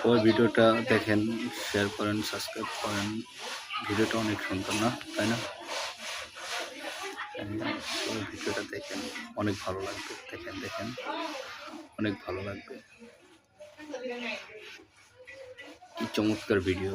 সবাই ভিডিওটা দেখেন, শেয়ার করেন, সাবস্ক্রাইব করেন। ভিডিওটা অনেক সুন্দর না, তাই না? সবাই ভিডিওটা দেখেন, অনেক ভালো লাগবে। দেখেন অনেক ভালো লাগবে। কি চমৎকার ভিডিও।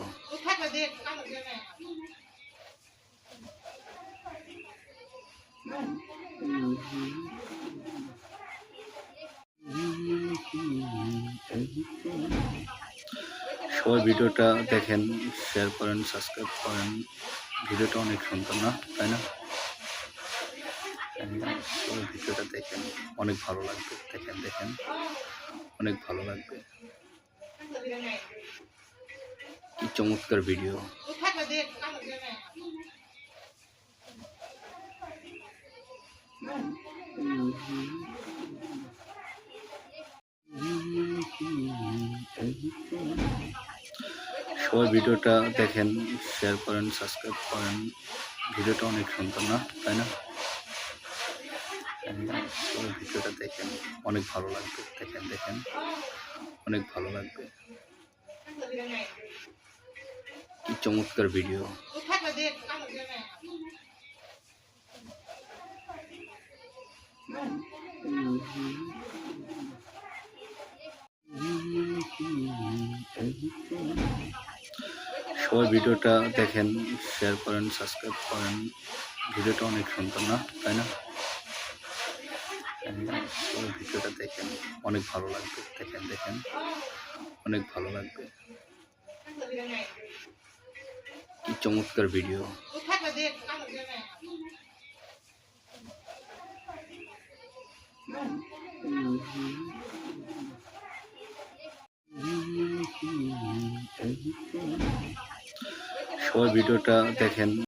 সবাই ভিডিওটা দেখেন, শেয়ার করেন, সাবস্ক্রাইব করেন। ভিডিওটা অনেক সুন্দর না, তাই না? সবাই ভিডিওটা দেখেন, অনেক ভালো লাগবে। দেখেন অনেক ভালো লাগবে। কি চমৎকার ভিডিও। সবাই ভিডিওটা দেখেন, শেয়ার করেন, সাবস্ক্রাইব করেন। ভিডিওটা অনেক সুন্দর না, তাই না? সবাই ভিডিওটা দেখেন, অনেক ভালো লাগবে। দেখেন অনেক ভালো লাগবে। কি চমৎকার ভিডিও। সবাই ভিডিওটা দেখেন, শেয়ার করেন, সাবস্ক্রাইব করেন। ভিডিওটা অনেক সুন্দর না, তাই না? সবাই ভিডিওটা দেখেন, অনেক ভালো লাগবে। দেখেন অনেক ভালো লাগবে। কি চমৎকার ভিডিও। সবাই ভিডিওটা দেখেন।